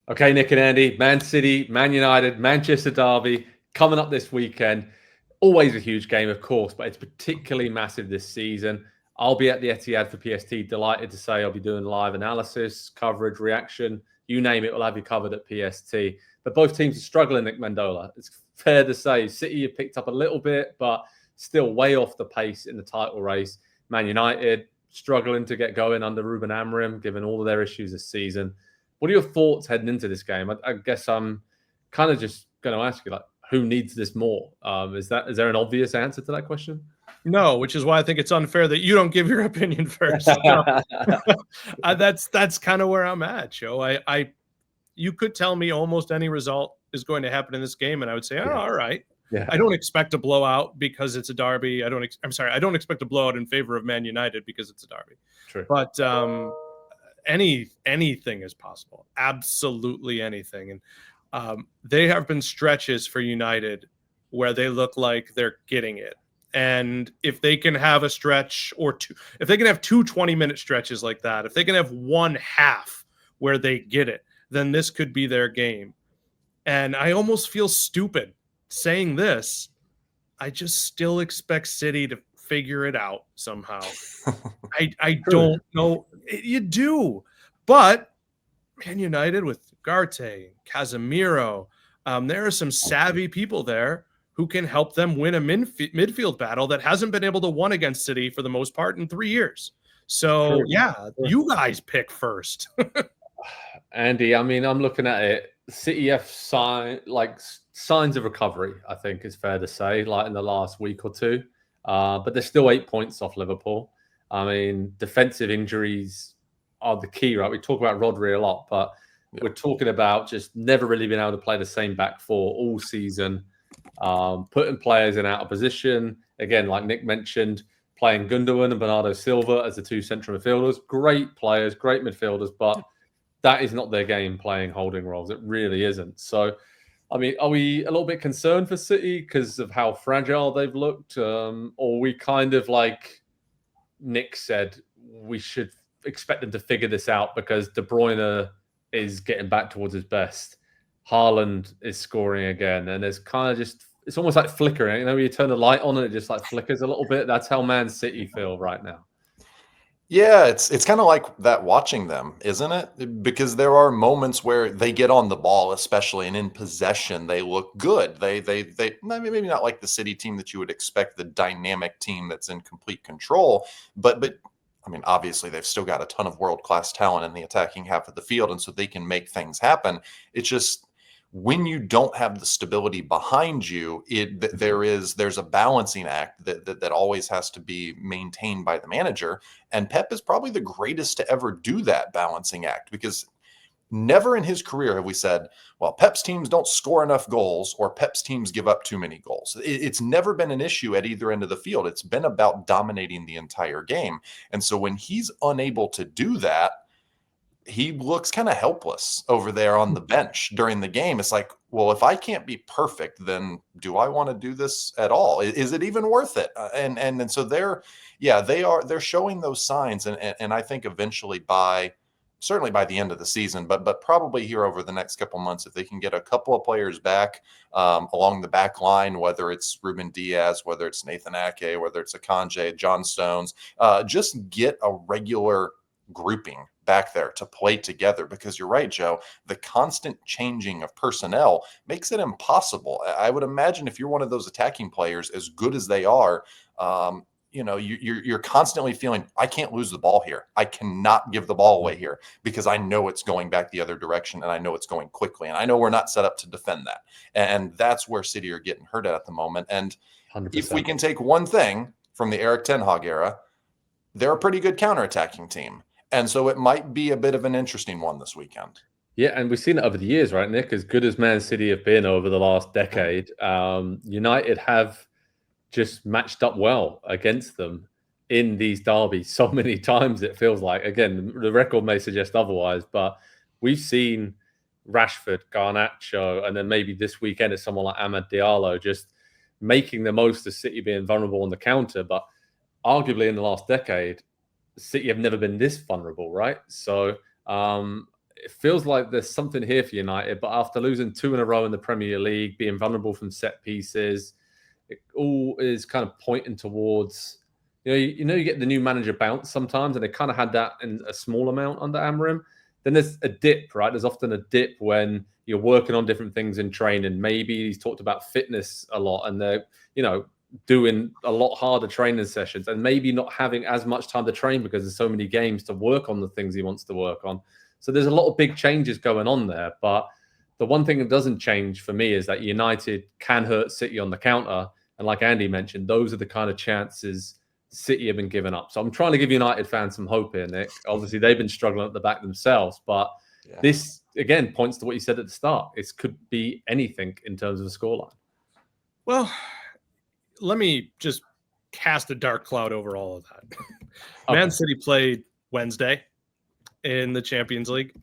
Okay, Nick and Andy, Man City, Man United, Manchester Derby coming up this weekend. Always a huge game, of course, but it's particularly massive this season. I'll be at the Etihad for PST. Delighted to say I'll be doing live analysis, coverage, reaction. You name it, we'll have you covered at PST. But both teams are struggling, Nick Mendola. It's fair to say City have picked up a little bit, but still way off the pace in the title race. Man United struggling to get going under Ruben Amorim, given all of their issues this season. What are your thoughts heading into this game? I guess I'm kind of just going to ask you, like, who needs this more? Is there an obvious answer to that question? No, which is why I think it's unfair that you don't give your opinion first. That's kind of where I'm at, Joe. You could tell me almost any result is going to happen in this game, and I would say, all right. Yeah. I don't expect a blowout because it's a derby. I don't expect a blowout in favor of Man United because it's a derby. True. But anything is possible. Absolutely anything. And they have been stretches for United where they look like they're getting it. And if they can have a stretch or two, if they can have 2 20-minute stretches like that, if they can have one half where they get it, then this could be their game. And I almost feel stupid saying this. I just still expect City to figure it out somehow. I don't know. You do. But Man United with Ugarte, Casemiro, there are some savvy people there who can help them win a midfield battle that hasn't been able to win against City for the most part in 3 years. So, you guys pick first. Andy, I mean, I'm looking at it. City have signs of recovery, I think is fair to say, like in the last week or two. But they're still 8 points off Liverpool. I mean, defensive injuries are the key, right? We talk about Rodri a lot, but we're talking about just never really being able to play the same back four all season, putting players in out of position. Again, like Nick mentioned, playing Gundogan and Bernardo Silva as the 2 central midfielders. Great players, great midfielders, but that is not their game, playing holding roles. It really isn't. So, I mean, are we a little bit concerned for City because of how fragile they've looked? Or we kind of, like Nick said, we should expect them to figure this out because De Bruyne is getting back towards his best. Haaland is scoring again. And it's kind of just, it's almost like flickering. You know, when you turn the light on and it just like flickers a little bit. That's how Man City feel right now. Yeah, it's kind of like that watching them, isn't it? Because there are moments where they get on the ball, especially, and in possession, they look good. They maybe not like the City team that you would expect, the dynamic team that's in complete control, but I mean, obviously they've still got a ton of world-class talent in the attacking half of the field, and so they can make things happen. It's just when you don't have the stability behind you, there's a balancing act that always has to be maintained by the manager. And Pep is probably the greatest to ever do that balancing act, because never in his career have we said, well, Pep's teams don't score enough goals or Pep's teams give up too many goals. It's never been an issue at either end of the field. It's been about dominating the entire game. And so when he's unable to do that, he looks kind of helpless over there on the bench during the game. It's like, well, if I can't be perfect, then do I want to do this at all? Is it even worth it? And so they're showing those signs. And I think eventually certainly by the end of the season, but probably here over the next couple months, if they can get a couple of players back along the back line, whether it's Ruben Diaz, whether it's Nathan Ake, whether it's Akanji, John Stones, just get a regular grouping back there to play together, because you're right, Joe, the constant changing of personnel makes it impossible. I would imagine if you're one of those attacking players, as good as they are, you're constantly feeling, I can't lose the ball here. I cannot give the ball away here because I know it's going back the other direction and I know it's going quickly. And I know we're not set up to defend that. And that's where City are getting hurt at the moment. And 100%. If we can take one thing from the Erik ten Hag era, they're a pretty good counterattacking team. And so it might be a bit of an interesting one this weekend. Yeah, and we've seen it over the years, right, Nick? As good as Man City have been over the last decade, United have just matched up well against them in these derbies so many times, it feels like. Again, the record may suggest otherwise, but we've seen Rashford, Garnacho, and then maybe this weekend it's someone like Amad Diallo just making the most of City being vulnerable on the counter. But arguably in the last decade, City have never been this vulnerable, right? So it feels like there's something here for United, but after losing 2 in a row in the Premier League, being vulnerable from set pieces, it all is kind of pointing towards, you get the new manager bounce sometimes, and they kind of had that in a small amount under Amorim. Then there's a dip, right? There's often a dip when you're working on different things in training. Maybe he's talked about fitness a lot, and they're, doing a lot harder training sessions, and maybe not having as much time to train because there's so many games to work on the things he wants to work on. So there's a lot of big changes going on there. But the one thing that doesn't change for me is that United can hurt City on the counter. And like Andy mentioned, those are the kind of chances City have been giving up. So I'm trying to give United fans some hope here, Nick. Obviously, they've been struggling at the back themselves. But this, again, points to what you said at the start. It could be anything in terms of a scoreline. Well, let me just cast a dark cloud over all of that. Man City played Wednesday in the Champions League.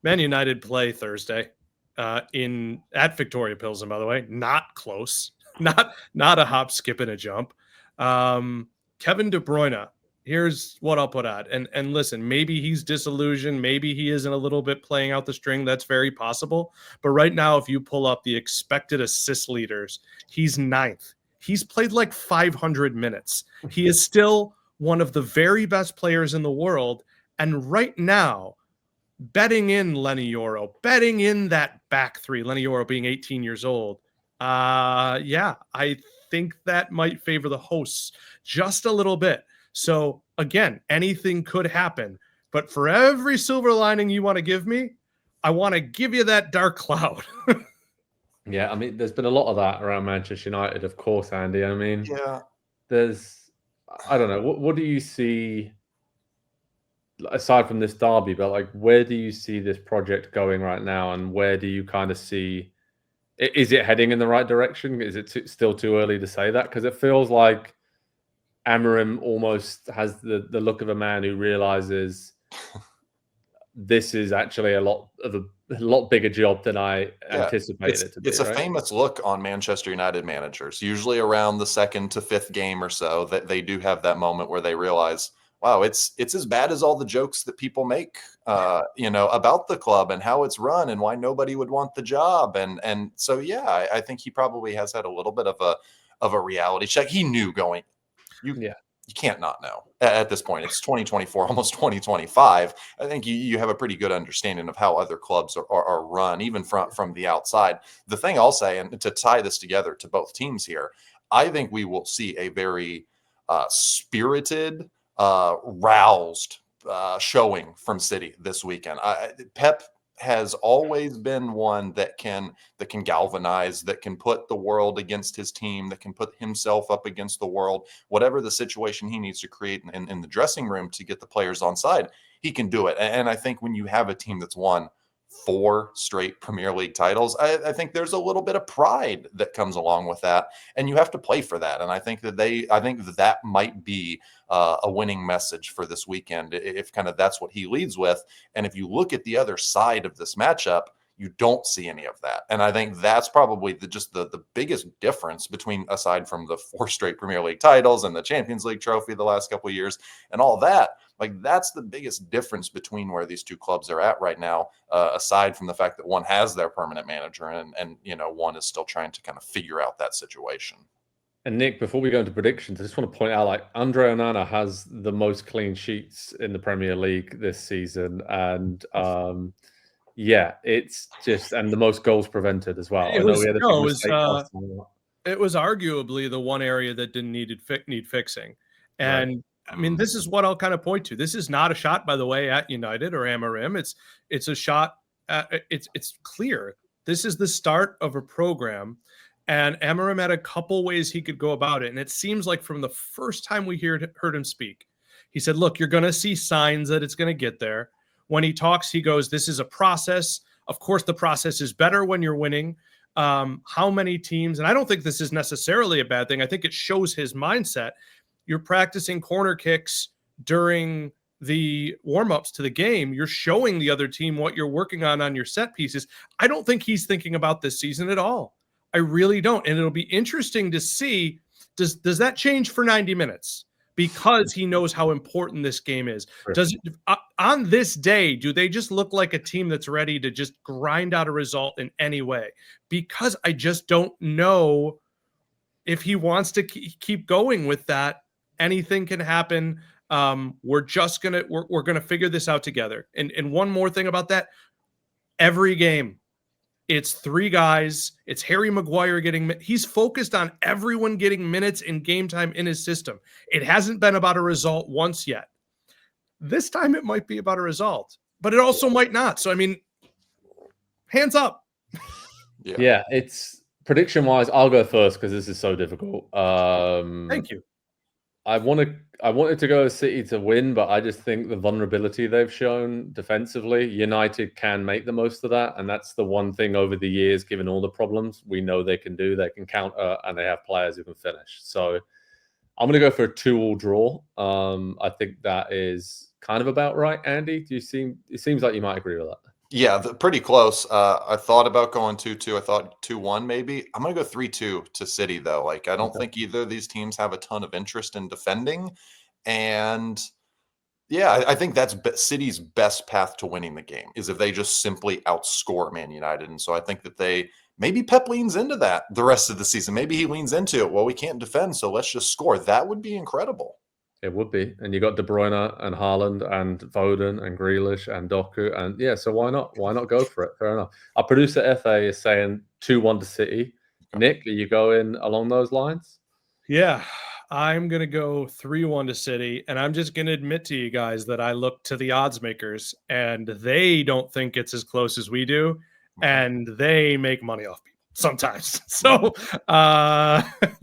Man United play Thursday at Victoria Pilsen, by the way. Not close. Not a hop, skip, and a jump. Kevin De Bruyne, here's what I'll put out. And listen, maybe he's disillusioned. Maybe he isn't a little bit playing out the string. That's very possible. But right now, if you pull up the expected assist leaders, he's 9th. He's played like 500 minutes. He is still one of the very best players in the world. And right now, betting in Lenny Yoro, betting in that back three, Lenny Yoro being 18 years old, I think that might favor the hosts just a little bit. So again, anything could happen. But for every silver lining you want to give me, I want to give you that dark cloud. Yeah, I mean, there's been a lot of that around Manchester United, of course, Andy. I mean, I don't know. What do you see aside from this derby, but like, where do you see this project going right now? And where do you kind of see, is it heading in the right direction? Is it still too early to say that? Because it feels like Amorim almost has the look of a man who realizes this is actually a lot bigger job than I anticipated it to be. It's a famous look on Manchester United managers, usually around the 2nd to 5th game or so, that they do have that moment where they realize, wow, it's as bad as all the jokes that people make, about the club and how it's run and why nobody would want the job. And so, I think he probably has had a little bit of a reality check. He knew going, you can't not know at this point. It's 2024, almost 2025. I think you have a pretty good understanding of how other clubs are run, even from the outside. The thing I'll say, and to tie this together to both teams here, I think we will see a very spirited, roused showing from City this weekend. Pep has always been one that can galvanize, that can put the world against his team, that can put himself up against the world. Whatever the situation he needs to create in the dressing room to get the players on side, he can do it. And I think when you have a team that's won 4 straight Premier League titles, I think there's a little bit of pride that comes along with that, and you have to play for that. And I think that might be a winning message for this weekend, if kind of that's what he leads with. And if you look at the other side of this matchup, you don't see any of that. And I think that's probably the biggest difference between, aside from the 4 straight Premier League titles and the Champions League trophy the last couple of years and all that. Like, that's the biggest difference between where these two clubs are at right now, aside from the fact that one has their permanent manager and one is still trying to kind of figure out that situation. And Nick, before we go into predictions, I just want to point out, like, Andre Onana has the most clean sheets in the Premier League this season. And it's just, and the most goals prevented as well. It was arguably the one area that didn't need fixing. And right. I mean, this is what I'll kind of point to. This is not a shot, by the way, at United or Amorim. It's a shot. It's clear. This is the start of a program, and Amorim had a couple ways he could go about it. And it seems like from the first time we heard him speak, he said, look, you're going to see signs that it's going to get there. When he talks, he goes, this is a process. Of course, the process is better when you're winning. How many teams, and I don't think this is necessarily a bad thing. I think it shows his mindset. You're practicing corner kicks during the warm-ups to the game. You're showing the other team what you're working on your set pieces. I don't think he's thinking about this season at all. I really don't. And it'll be interesting to see, does that change for 90 minutes? because he knows how important this game is. Sure. Does on this day, do they just look like a team that's ready to just grind out a result in any way? Because I just don't know if he wants to keep going with that. Anything can happen. We're gonna figure this out together. And one more thing about that: every game, it's 3 guys. It's Harry Maguire he's focused on everyone getting minutes and game time in his system. It hasn't been about a result once yet. This time it might be about a result, but it also might not. So, I mean, hands up. Yeah, it's prediction-wise, I'll go first because this is so difficult. Thank you. I wanted to go City to win, but I just think the vulnerability they've shown defensively, United can make the most of that, and that's the one thing over the years, given all the problems, we know they can do. They can counter, and they have players who can finish. So I'm going to go for a 2-2 draw. I think that is kind of about right, Andy. It seems like you might agree with that. Yeah, pretty close. I thought about going 2-2. I thought 2-1 maybe. I'm going to go 3-2 to City, though. Like, I don't think either of these teams have a ton of interest in defending. And, yeah, I think that's City's best path to winning the game is if they just simply outscore Man United. And so I think that maybe Pep leans into that the rest of the season. Maybe he leans into it. Well, we can't defend, so let's just score. That would be incredible. It would be. And you got De Bruyne and Haaland and Foden and Grealish and Doku. And yeah, so why not? Why not go for it? Fair enough. Our producer, FA, is saying 2-1 to City. Nick, are you going along those lines? Yeah, I'm going to go 3-1 to City. And I'm just going to admit to you guys that I look to the odds makers and they don't think it's as close as we do. And they make money off people sometimes. So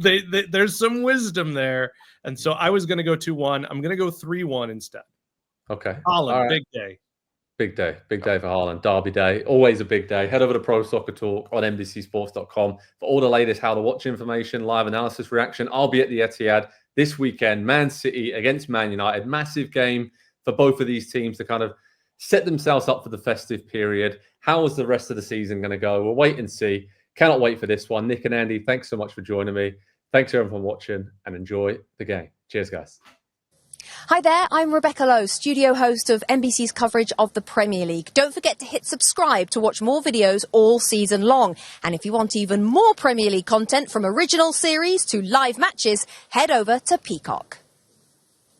there's some wisdom there. And so I was going to go 2-1. I'm going to go 3-1 instead. Okay. Haaland, right. big day. Big day. Big day for Haaland. Derby day. Always a big day. Head over to Pro Soccer Talk on NBCSports.com for all the latest how to watch information, live analysis, reaction. I'll be at the Etihad this weekend. Man City against Man United. Massive game for both of these teams to kind of set themselves up for the festive period. How is the rest of the season going to go? We'll wait and see. Cannot wait for this one. Nick and Andy, thanks so much for joining me. Thanks everyone for watching and enjoy the game. Cheers, guys. Hi there, I'm Rebecca Lowe, studio host of NBC's coverage of the Premier League. Don't forget to hit subscribe to watch more videos all season long. And if you want even more Premier League content from original series to live matches, head over to Peacock.